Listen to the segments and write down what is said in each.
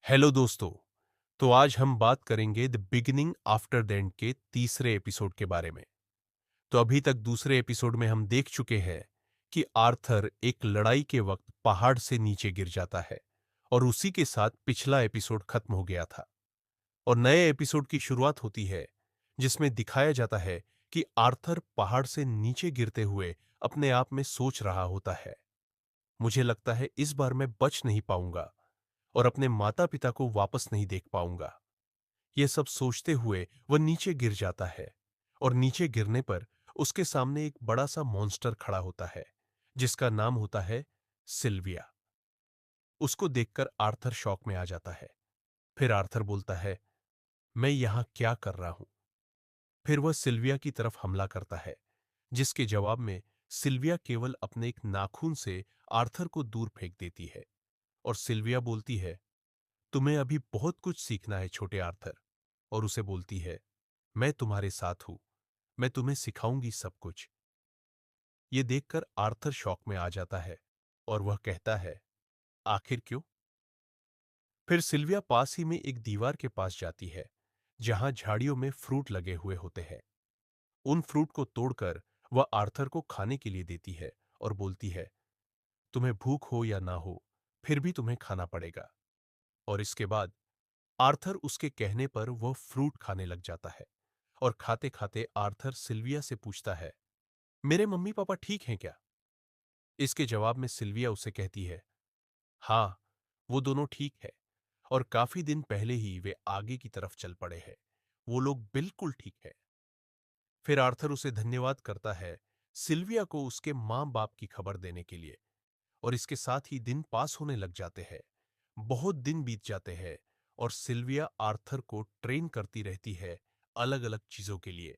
Hello दोस्तों। तो आज हम बात करेंगे the beginning after the end के तीसरे एपिसोड के बारे में। तो अभी तक दूसरे एपिसोड में हम देख चुके हैं कि आर्थर एक लड़ाई के वक्त पहाड़ से नीचे गिर जाता है और उसी के साथ पिछला एपिसोड खत्म हो गया था और नए एपिसोड की शुरुआत होती है जिसमें दिखाया जाता है कि आर्थर पहाड़ से नीचे गिरते हुए अपने आप में सोच रहा होता है, मुझे लगता है इस बार मैं बच नहीं पाऊंगा और अपने माता पिता को वापस नहीं देख पाऊंगा। ये सब सोचते हुए वह नीचे गिर जाता है और नीचे गिरने पर उसके सामने एक बड़ा सा मॉन्स्टर खड़ा होता है जिसका नाम होता है सिल्विया। उसको देखकर आर्थर शॉक में आ जाता है। फिर आर्थर बोलता है, मैं यहां क्या कर रहा हूं। फिर वह सिल्विया की तरफ हमला करता है जिसके जवाब में सिल्विया केवल अपने एक नाखून से आर्थर को दूर फेंक देती है और सिल्विया बोलती है, तुम्हें अभी बहुत कुछ सीखना है छोटे आर्थर। और उसे बोलती है, मैं तुम्हारे साथ हूं, मैं तुम्हें सिखाऊंगी सब कुछ। ये देखकर आर्थर शॉक में आ जाता है और वह कहता है, आखिर क्यों। फिर सिल्विया पास ही में एक दीवार के पास जाती है जहां झाड़ियों में फ्रूट लगे हुए होते हैं। उन फ्रूट को तोड़कर वह आर्थर को खाने के लिए देती है और बोलती है, तुम्हें भूख हो या ना हो फिर भी तुम्हें खाना पड़ेगा। और इसके बाद आर्थर उसके कहने पर वह फ्रूट खाने लग जाता है और खाते खाते आर्थर सिल्विया से पूछता है, मेरे मम्मी पापा ठीक हैं क्या। इसके जवाब में सिल्विया उसे कहती है, हाँ, वो दोनों ठीक है और काफी दिन पहले ही वे आगे की तरफ चल पड़े हैं, वो लोग बिल्कुल ठीक है। फिर आर्थर उसे धन्यवाद करता है सिल्विया को उसके मां बाप की खबर देने के लिए और इसके साथ ही दिन पास होने लग जाते हैं। बहुत दिन बीत जाते हैं और सिल्विया आर्थर को ट्रेन करती रहती है अलग अलग चीजों के लिए,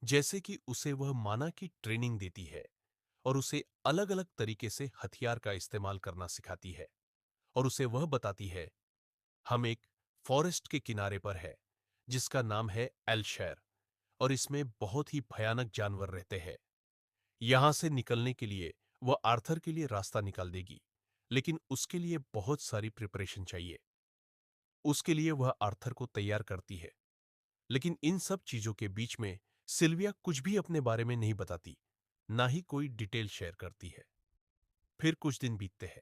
जैसे कि उसे वह माना की ट्रेनिंग देती है और उसे अलग अलग तरीके से हथियार का इस्तेमाल करना सिखाती है और उसे वह बताती है, हम एक फॉरेस्ट के किनारे पर है जिसका नाम है एल्शेर और इसमें बहुत ही भयानक जानवर रहते हैं। यहां से निकलने के लिए वह आर्थर के लिए रास्ता निकाल देगी, लेकिन उसके लिए बहुत सारी प्रिपरेशन चाहिए। उसके लिए वह आर्थर को तैयार करती है, लेकिन इन सब चीजों के बीच में सिल्विया कुछ भी अपने बारे में नहीं बताती, ना ही कोई डिटेल शेयर करती है। फिर कुछ दिन बीतते हैं।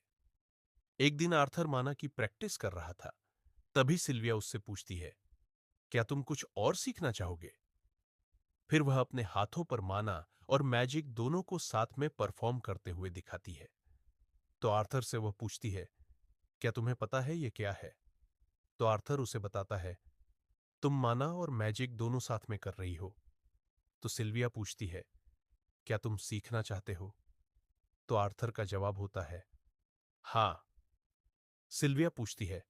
एक दिन आर्थर माना की प्रैक्टिस कर रहा था, तभी सिल्विया उससे पूछती है, क्या तुम कुछ और सीखना चाहोगे। फिर वह अपने हाथों पर माना और मैजिक दोनों को साथ में परफॉर्म करते हुए दिखाती है। तो आर्थर से वह पूछती है, क्या तुम्हें पता है ये क्या है। तो आर्थर उसे बताता है, तुम माना और मैजिक दोनों साथ में कर रही हो। तो सिल्विया पूछती है, क्या तुम सीखना चाहते हो। तो आर्थर का जवाब होता है, हां। सिल्विया पूछती है,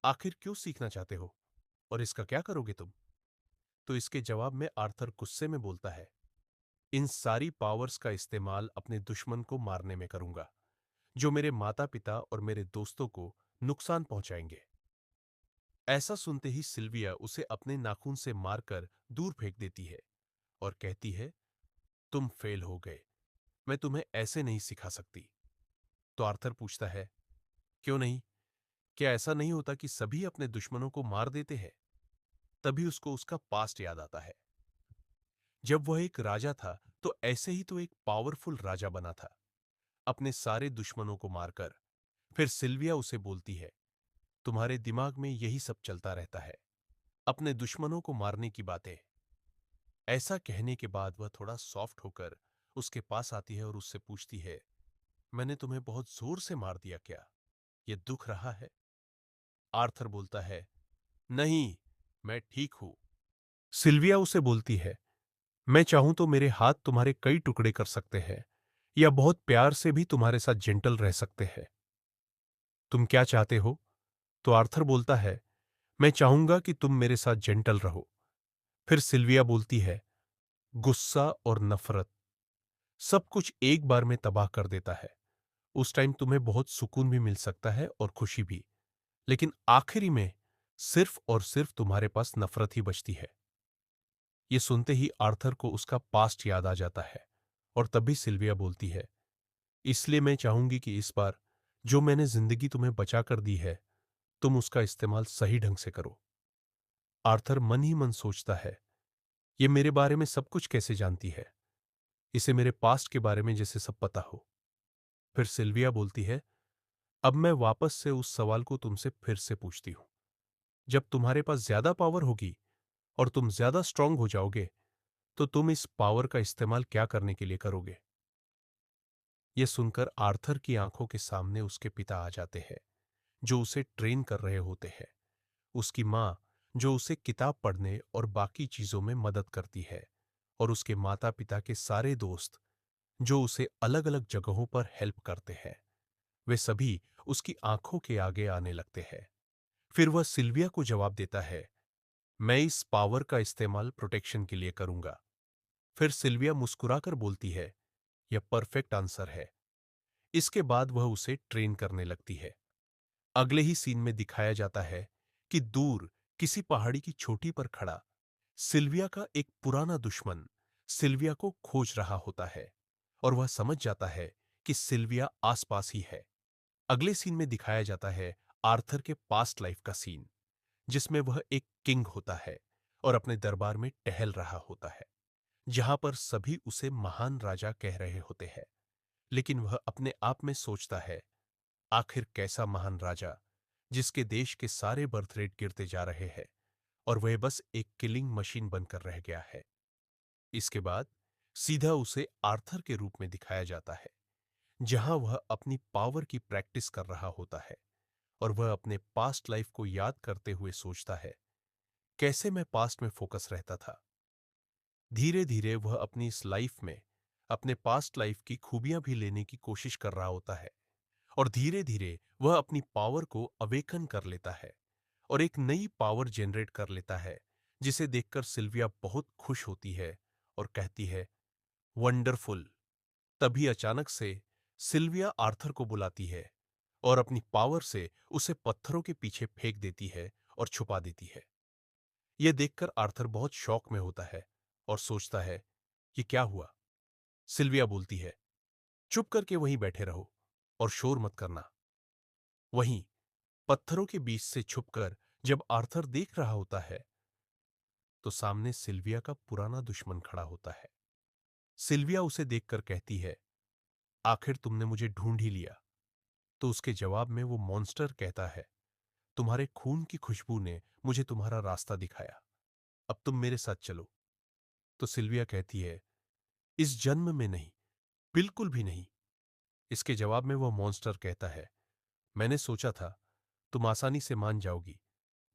आखिर क्यों सीखना चाहते हो और इसका क्या करोगे तुम। तो इसके जवाब में आर्थर गुस्से में बोलता है, इन सारी पावर्स का इस्तेमाल अपने दुश्मन को मारने में करूंगा जो मेरे माता पिता और मेरे दोस्तों को नुकसान पहुंचाएंगे। ऐसा सुनते ही सिल्विया उसे अपने नाखून से मारकर दूर फेंक देती है और कहती है, तुम फेल हो गए, मैं तुम्हें ऐसे नहीं सिखा सकती। तो आर्थर पूछता है, क्यों नहीं, क्या ऐसा नहीं होता कि सभी अपने दुश्मनों को मार देते हैं। तभी उसको उसका पास्ट याद आता है। जब वह एक राजा था तो ऐसे ही तो एक पावरफुल राजा बना था, अपने सारे दुश्मनों को मारकर। फिर सिल्विया उसे बोलती है, तुम्हारे दिमाग में यही सब चलता रहता है, अपने दुश्मनों को मारने की बातें। ऐसा कहने के बाद वह थोड़ा सॉफ्ट होकर उसके पास आती है और उससे पूछती है, मैंने तुम्हें बहुत जोर से मार दिया क्या, ये दुख रहा है। आर्थर बोलता है, नहीं, मैं ठीक हूं। सिल्विया उसे बोलती है, मैं चाहूं तो मेरे हाथ तुम्हारे कई टुकड़े कर सकते हैं या बहुत प्यार से भी तुम्हारे साथ जेंटल रह सकते हैं। तुम क्या चाहते हो। तो आर्थर बोलता है, मैं चाहूंगा कि तुम मेरे साथ जेंटल रहो। फिर सिल्विया बोलती है, गुस्सा और नफरत सब कुछ एक बार में तबाह कर देता है। उस टाइम तुम्हें बहुत सुकून भी मिल सकता है और खुशी भी, लेकिन आखिरी में सिर्फ और सिर्फ तुम्हारे पास नफरत ही बचती है। ये सुनते ही आर्थर को उसका पास्ट याद आ जाता है और तभी सिल्विया बोलती है, इसलिए मैं चाहूंगी कि इस बार जो मैंने जिंदगी तुम्हें बचा कर दी है तुम उसका इस्तेमाल सही ढंग से करो। आर्थर मन ही मन सोचता है, ये मेरे बारे में सब कुछ कैसे जानती है? इसे मेरे पास्ट के बारे में जैसे सब पता हो। फिर सिल्विया बोलती है, अब मैं वापस से उस सवाल को तुमसे फिर से पूछती हूं। जब तुम्हारे पास ज्यादा पावर होगी और तुम ज्यादा स्ट्रांग हो जाओगे, तो तुम इस पावर का इस्तेमाल क्या करने के लिए करोगे? यह सुनकर आर्थर की आंखों के सामने उसके पिता आ जाते हैं, जो उसे ट्रेन कर रहे होते हैं। उसकी माँ, जो उसे किताब पढ़ने और बाकी चीजों में मदद करती है, और उसके माता पिता के सारे दोस्त, जो उसे अलग अलग जगहों पर हेल्प करते हैं। वे सभी उसकी आंखों के आगे आने लगते हैं। फिर वह सिल्विया को जवाब देता है, मैं इस पावर का इस्तेमाल प्रोटेक्शन के लिए करूंगा। फिर सिल्विया मुस्कुराकर बोलती है, यह परफेक्ट आंसर है। इसके बाद वह उसे ट्रेन करने लगती है। अगले ही सीन में दिखाया जाता है कि दूर किसी पहाड़ी की चोटी पर खड़ा सिल्विया का एक पुराना दुश्मन सिल्विया को खोज रहा होता है, और वह समझ जाता है कि सिल्विया आसपास ही है। अगले सीन में दिखाया जाता है आर्थर के पास्ट लाइफ का सीन, जिसमें वह एक किंग होता है और अपने दरबार में टहल रहा होता है, जहां पर सभी उसे महान राजा कह रहे होते हैं। लेकिन वह अपने आप में सोचता है, आखिर कैसा महान राजा, जिसके देश के सारे बर्थ रेट गिरते जा रहे हैं और वह बस एक किलिंग मशीन बनकर रह गया है। इसके बाद सीधा उसे आर्थर के रूप में दिखाया जाता है, जहां वह अपनी पावर की प्रैक्टिस कर रहा होता है, और वह अपने पास्ट लाइफ को याद करते हुए सोचता है, कैसे मैं पास्ट में फोकस रहता था। धीरे धीरे वह अपनी इस लाइफ में अपने पास्ट लाइफ की खूबियां भी लेने की कोशिश कर रहा होता है, और धीरे धीरे वह अपनी पावर को अवेकन कर लेता है और एक नई पावर जनरेट कर लेता है, जिसे देखकर सिल्विया बहुत खुश होती है और कहती है, वंडरफुल। तभी अचानक से सिल्विया आर्थर को बुलाती है और अपनी पावर से उसे पत्थरों के पीछे फेंक देती है और छुपा देती है। यह देखकर आर्थर बहुत शौक में होता है और सोचता है, ये क्या हुआ? सिल्विया बोलती है, चुप करके वहीं बैठे रहो और शोर मत करना। वहीं पत्थरों के बीच से छुपकर जब आर्थर देख रहा होता है, तो सामने सिल्विया का पुराना दुश्मन खड़ा होता है। सिल्विया उसे देखकर कहती है, आखिर तुमने मुझे ढूंढ ही लिया। तो उसके जवाब में वो मॉन्स्टर कहता है, तुम्हारे खून की खुशबू ने मुझे तुम्हारा रास्ता दिखाया, अब तुम मेरे साथ चलो। तो सिल्विया कहती है, इस जन्म में नहीं, बिल्कुल भी नहीं। इसके जवाब में वो मॉन्स्टर कहता है, मैंने सोचा था तुम आसानी से मान जाओगी।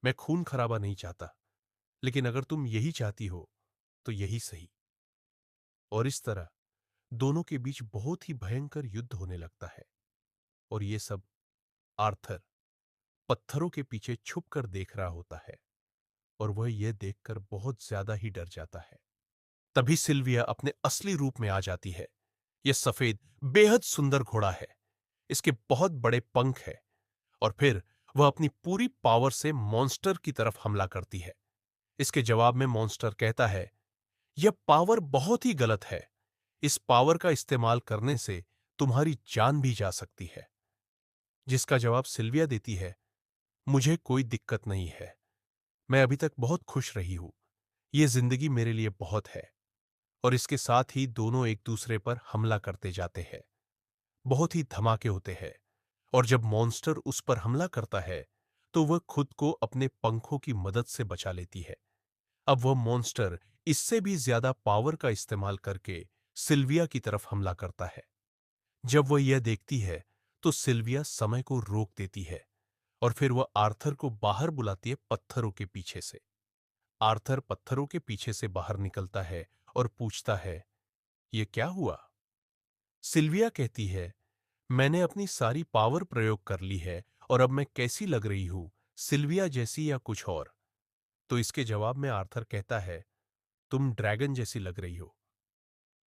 मैं खून खराबा नहीं चाहता, लेकिन अगर तुम यही चाहती हो तो यही सही। और इस तरह दोनों के बीच बहुत ही भयंकर युद्ध होने लगता है, और ये सब आर्थर पत्थरों के पीछे छुप कर देख रहा होता है, और वह यह देखकर बहुत ज्यादा ही डर जाता है। तभी सिल्विया अपने असली रूप में आ जाती है। यह सफेद बेहद सुंदर घोड़ा है, इसके बहुत बड़े पंख है, और फिर वह अपनी पूरी पावर से मॉन्स्टर की तरफ हमला करती है। इसके जवाब में मॉन्स्टर कहता है, यह पावर बहुत ही गलत है। इस पावर का इस्तेमाल करने से तुम्हारी जान भी जा सकती है। जिसका जवाब सिल्विया देती है, मुझे कोई दिक्कत नहीं है। मैं अभी तक बहुत खुश रही हूं। यह जिंदगी मेरे लिए बहुत है। और इसके साथ ही दोनों एक दूसरे पर हमला करते जाते हैं। बहुत ही धमाके होते हैं, और जब मॉन्स्टर उस पर हमला करता है, तो वह खुद को अपने पंखों की मदद से बचा लेती है। अब वह मॉन्स्टर इससे भी ज्यादा पावर का इस्तेमाल करके सिल्विया की तरफ हमला करता है। जब वह यह देखती है, तो सिल्विया समय को रोक देती है, और फिर वह आर्थर को बाहर बुलाती है पत्थरों के पीछे से। आर्थर पत्थरों के पीछे से बाहर निकलता है और पूछता है, यह क्या हुआ? सिल्विया कहती है, मैंने अपनी सारी पावर प्रयोग कर ली है, और अब मैं कैसी लग रही हूं, सिल्विया जैसी या कुछ और? तो इसके जवाब में आर्थर कहता है, तुम ड्रैगन जैसी लग रही हो।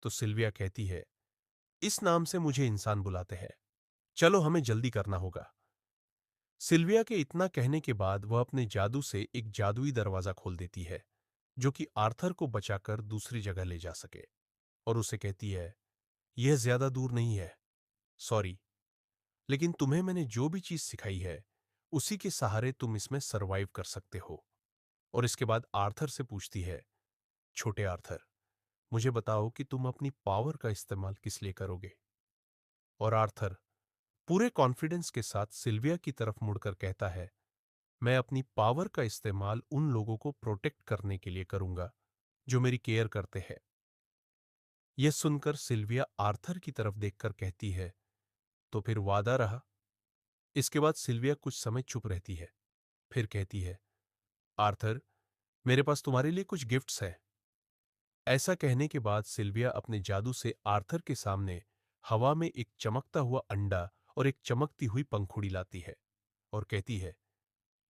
तो सिल्विया कहती है, इस नाम से मुझे इंसान बुलाते हैं। चलो हमें जल्दी करना होगा। सिल्विया के इतना कहने के बाद वह अपने जादू से एक जादुई दरवाजा खोल देती है, जो कि आर्थर को बचाकर दूसरी जगह ले जा सके, और उसे कहती है, यह ज्यादा दूर नहीं है। सॉरी, लेकिन तुम्हें मैंने जो भी चीज सिखाई है उसी के सहारे तुम इसमें सरवाइव कर सकते हो। और इसके बाद आर्थर से पूछती है, छोटे आर्थर, मुझे बताओ कि तुम अपनी पावर का इस्तेमाल किस लिए करोगे? और आर्थर पूरे कॉन्फिडेंस के साथ सिल्विया की तरफ मुड़कर कहता है, मैं अपनी पावर का इस्तेमाल उन लोगों को प्रोटेक्ट करने के लिए करूंगा जो मेरी केयर करते हैं। यह सुनकर सिल्विया आर्थर की तरफ देखकर कहती है, तो फिर वादा रहा? इसके बाद सिल्विया कुछ समय चुप रहती है, फिर कहती है, आर्थर, मेरे पास तुम्हारे लिए कुछ गिफ्ट्स हैं। ऐसा कहने के बाद सिल्विया अपने जादू से आर्थर के सामने हवा में एक चमकता हुआ अंडा और एक चमकती हुई पंखुड़ी लाती है और कहती है,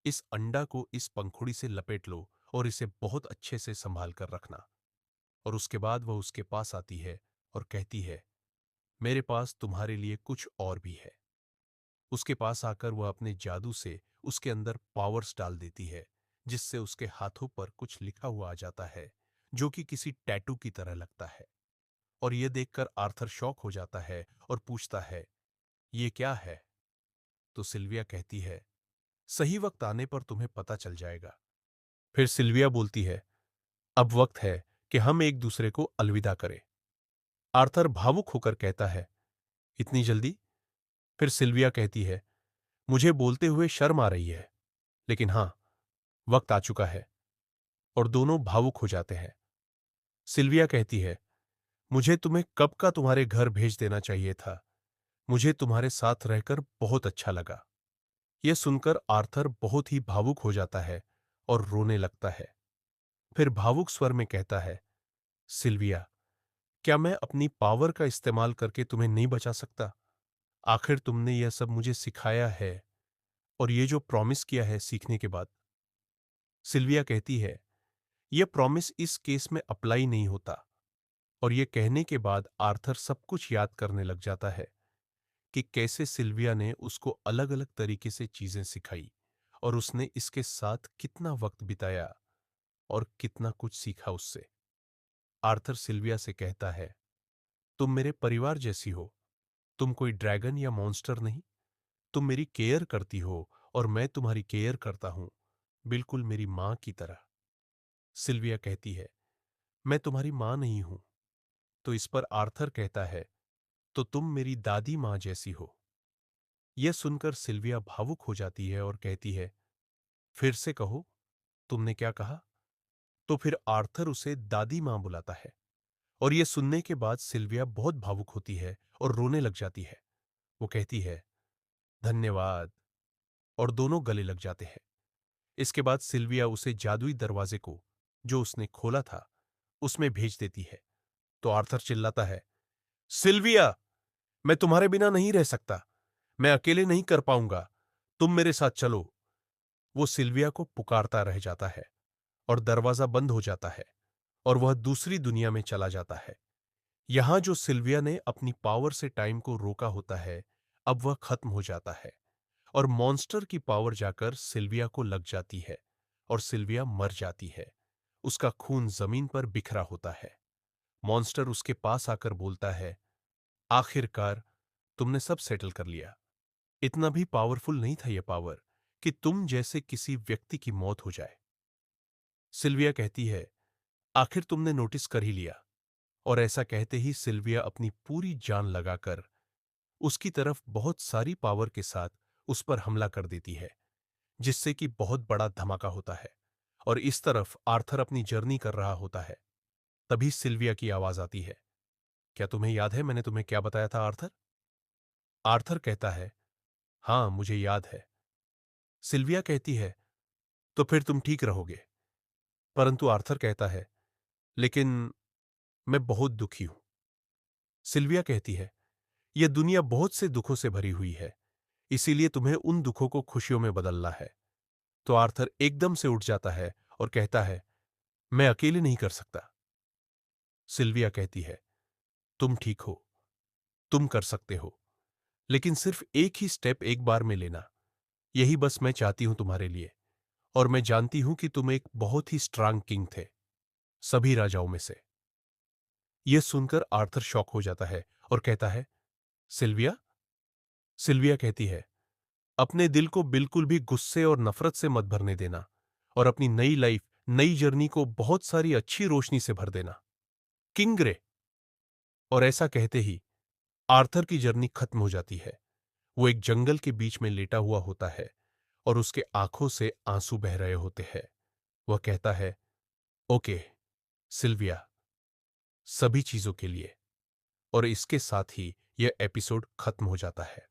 इस अंडा को इस पंखुड़ी से लपेट लो और इसे बहुत अच्छे से संभाल कर रखना। और उसके बाद वह उसके पास आती है और कहती है, मेरे पास तुम्हारे लिए कुछ और भी है। उसके पास आकर वह अपने जादू से उसके अंदर पावर्स डाल देती है, जिससे उसके हाथों पर कुछ लिखा हुआ आ जाता है जो कि किसी टैटू की तरह लगता है। और यह देखकर आर्थर शॉक हो जाता है और पूछता है, ये क्या है? तो सिल्विया कहती है, सही वक्त आने पर तुम्हें पता चल जाएगा। फिर सिल्विया बोलती है, अब वक्त है कि हम एक दूसरे को अलविदा करें। आर्थर भावुक होकर कहता है, इतनी जल्दी? फिर सिल्विया कहती है, मुझे बोलते हुए शर्म आ रही है, लेकिन हां, वक्त आ चुका है। और दोनों भावुक हो जाते हैं। सिल्विया कहती है, मुझे तुम्हें कब का तुम्हारे घर भेज देना चाहिए था। मुझे तुम्हारे साथ रहकर बहुत अच्छा लगा। यह सुनकर आर्थर बहुत ही भावुक हो जाता है और रोने लगता है। फिर भावुक स्वर में कहता है, सिल्विया, क्या मैं अपनी पावर का इस्तेमाल करके तुम्हें नहीं बचा सकता? आखिर तुमने यह सब मुझे सिखाया है और ये जो प्रॉमिस किया है सीखने के बाद। सिल्विया कहती है, यह प्रॉमिस इस केस में अप्लाई नहीं होता। और यह कहने के बाद आर्थर सब कुछ याद करने लग जाता है कि कैसे सिल्विया ने उसको अलग अलग तरीके से चीजें सिखाई और उसने इसके साथ कितना वक्त बिताया और कितना कुछ सीखा उससे। आर्थर सिल्विया से कहता है, तुम मेरे परिवार जैसी हो। तुम कोई ड्रैगन या मॉन्स्टर नहीं। तुम मेरी केयर करती हो और मैं तुम्हारी केयर करता हूं, बिल्कुल मेरी मां की तरह। सिल्विया कहती है, मैं तुम्हारी मां नहीं हूं। तो इस पर आर्थर कहता है, तो तुम मेरी दादी मां जैसी हो। यह सुनकर सिल्विया भावुक हो जाती है और कहती है, फिर से कहो, तुमने क्या कहा? तो फिर आर्थर उसे दादी मां बुलाता है। और यह सुनने के बाद सिल्विया बहुत भावुक होती है और रोने लग जाती है। वो कहती है, धन्यवाद। और दोनों गले लग जाते हैं। इसके बाद सिल्विया उसे जादुई दरवाजे को, जो उसने खोला था, उसमें भेज देती है। तो आर्थर चिल्लाता है, सिल्विया, मैं तुम्हारे बिना नहीं रह सकता। मैं अकेले नहीं कर पाऊंगा। तुम मेरे साथ चलो। वो सिल्विया को पुकारता रह जाता है और दरवाजा बंद हो जाता है और वह दूसरी दुनिया में चला जाता है। यहां जो सिल्विया ने अपनी पावर से टाइम को रोका होता है, अब वह खत्म हो जाता है और मॉन्स्टर की पावर जाकर सिल्विया को लग जाती है और सिल्विया मर जाती है। उसका खून जमीन पर बिखरा होता है। मॉन्स्टर उसके पास आकर बोलता है, आखिरकार तुमने सब सेटल कर लिया। इतना भी पावरफुल नहीं था यह पावर कि तुम जैसे किसी व्यक्ति की मौत हो जाए। सिल्विया कहती है, आखिर तुमने नोटिस कर ही लिया। और ऐसा कहते ही सिल्विया अपनी पूरी जान लगाकर उसकी तरफ बहुत सारी पावर के साथ उस पर हमला कर देती है, जिससे कि बहुत बड़ा धमाका होता है। और इस तरफ आर्थर अपनी जर्नी कर रहा होता है। तभी सिल्विया की आवाज आती है, क्या तुम्हें याद है मैंने तुम्हें क्या बताया था आर्थर? आर्थर कहता है, हां मुझे याद है। सिल्विया कहती है, तो फिर तुम ठीक रहोगे। परंतु आर्थर कहता है, लेकिन मैं बहुत दुखी हूं। सिल्विया कहती है, यह दुनिया बहुत से दुखों से भरी हुई है, इसीलिए तुम्हें उन दुखों को खुशियों में बदलना है। तो आर्थर एकदम से उठ जाता है और कहता है, मैं अकेले नहीं कर सकता। सिल्विया कहती है, तुम ठीक हो, तुम कर सकते हो, लेकिन सिर्फ एक ही स्टेप एक बार में लेना। यही बस मैं चाहती हूं तुम्हारे लिए। और मैं जानती हूं कि तुम एक बहुत ही स्ट्रांग किंग थे, सभी राजाओं में से। यह सुनकर आर्थर शॉक हो जाता है और कहता है, सिल्विया? सिल्विया कहती है, अपने दिल को बिल्कुल भी गुस्से और नफरत से मत भरने देना और अपनी नई लाइफ, नई जर्नी को बहुत सारी अच्छी रोशनी से भर देना। किंगरे। और ऐसा कहते ही आर्थर की जर्नी खत्म हो जाती है। वो एक जंगल के बीच में लेटा हुआ होता है और उसके आंखों से आंसू बह रहे होते हैं। वह कहता है, ओके सिल्विया, सभी चीजों के लिए। और इसके साथ ही यह एपिसोड खत्म हो जाता है।